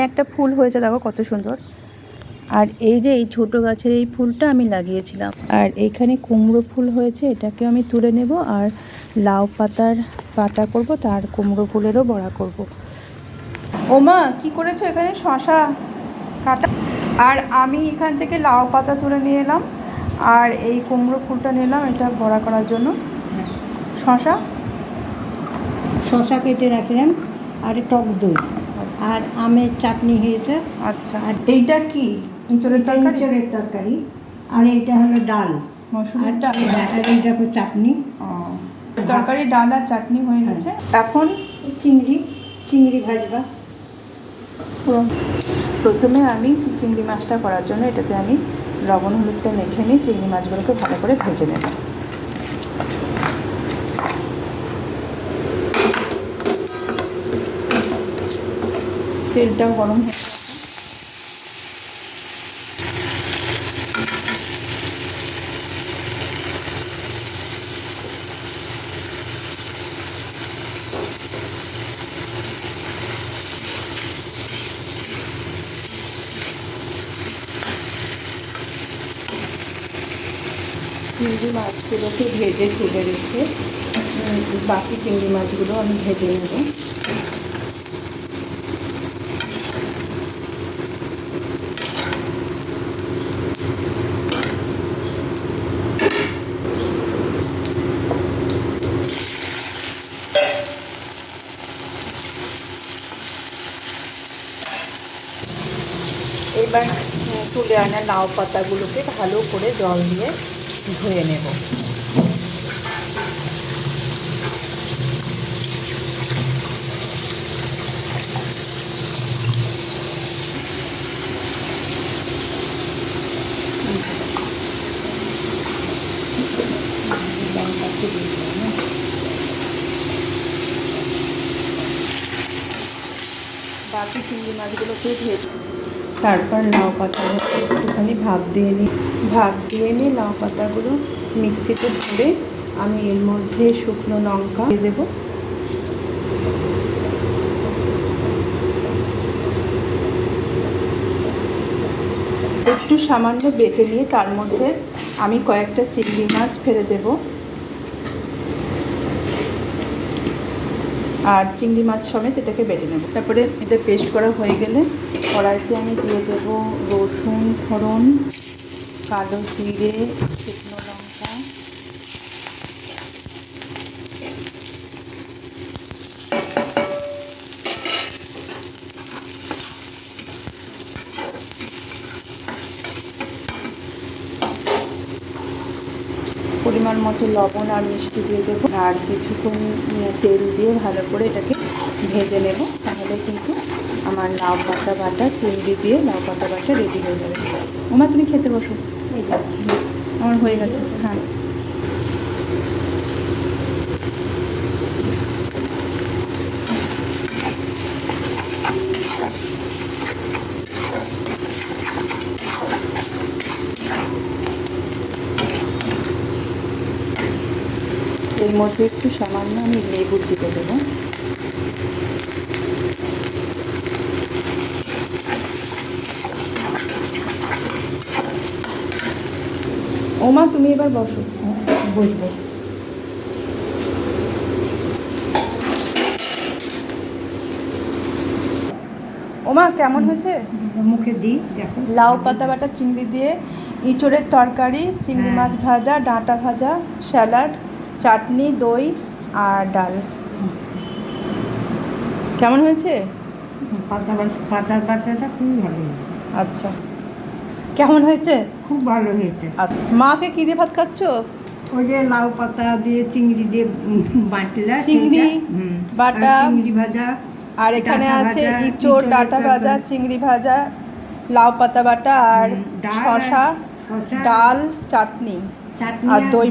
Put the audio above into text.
একটা ফুল হয়েছে দেখো কত সুন্দর। আর এই যে এই ছোটো গাছের এই ফুলটা আমি লাগিয়েছিলাম। আর এইখানে কুমড়ো ফুল হয়েছে, এটাকে আমি তুলে নেব আর লাউ পাতার বাটা করব, তার কুমড়ো ফুলেরও বড়া করব। ওমা কি করেছো? এখানে শশা কাটা, আর আমি এখান থেকে লাউ পাতা তুলে নিয়ে এলাম, আর এই কুমড়ো ফুলটা নিলাম এটা বড়া করার জন্য। শশা শশা কেটে রাখলাম, আর টক দই, আর আমের চাটনি হয়েছে। আচ্ছা, আর এইটা কি? ইঁচড়ের তরকারি? ইঁচড়ের তরকারি। আর এইটা হলো ডাল, মসুরের ডাল। আর এইটা হলো চাটনি। তরকারি, ডাল আর চাটনি হয়ে গেছে। এখন চিংড়ি ভাজবা। প্রথমে আমি চিংড়ি মাছটা করার জন্য এটাতে আমি লবণ হলুদটা মেখে নিই, চিংড়ি মাছগুলোকে ভালো করে ভেজে নেব। তেলটাও গরম হয়ে গেছে। চিংড়ি মাছগুলোকে ভেজে তুলে রেখে বাকি চিংড়ি মাছগুলো আমি ভেজে নেব। এবার তুলে আনা লাউ পাতাগুলোকে ভালো করে জল দিয়ে ধুয়ে নেব। বাকি চিংড়ি মাছগুলোকে ভেজে তারপর লাউ পাতা একটুখানি ভাপ দিয়ে নিই লাউ পাতাগুলো মিক্সিতে ধরে আমি এর মধ্যে শুকনো লঙ্কা দিয়ে দেবো। একটু সামান্য বেটে নিয়ে তার মধ্যে আমি কয়েকটা চিংড়ি মাছ ফেলে দেব, আর চিংড়ি মাছ সমেত এটাকে বেটে নেব। তারপরে এটা পেস্ট করা হয়ে গেলে কড়াইতে আমি দিয়ে দেবো রসুন ফোড়ন, কালো জিরে, শুকনো লঙ্কা, পরিমাণ মতো লবণ আর মিষ্টি দিয়ে দেবো, আর কিছুক্ষণ তেল দিয়ে ভালো করে এটাকে ভেজে নেব। তাহলে কিন্তু আমার লাউ পাতা বাটা, চিংড়ি দিয়ে লাউ পাতা বাটা রেডি হয়ে যাবে। ওমা তুমি খেতে বসো, আমার হয়ে গেছে। হ্যাঁ, এর মধ্যে একটু সামান্য আমি লেবু চিপে দেবো। ওমা তুমি এবার বসো, বসবো। ওমা কেমন হয়েছে? মুখে দিই দেখো। লাউ পাতা বাটা চিংড়ি দিয়ে ইঁচড়ের তরকারি, চিংড়ি মাছ ভাজা, ডাঁটা ভাজা, স্যালাড, চাটনি, দই আর ডাল। কেমন হয়েছে? পাতার বাটাটা খুবই ভালো হয়েছে। আচ্ছা, কেমন হয়েছে? খুব ভালো হয়েছে। মাছকে কী দিয়ে ভাত খাচ্ছ? ওই যে লাউ পাতা দিয়ে চিংড়ি দিয়ে বাটলা, চিংড়ি বাটা, চিংড়ি ভাজা, আর এখানে আছে ইঁচড়, ডাঁটা ভাজা, চিংড়ি ভাজা, লাউ পাতা বাটা আর শসা, ডাল, চাটনি আর দই।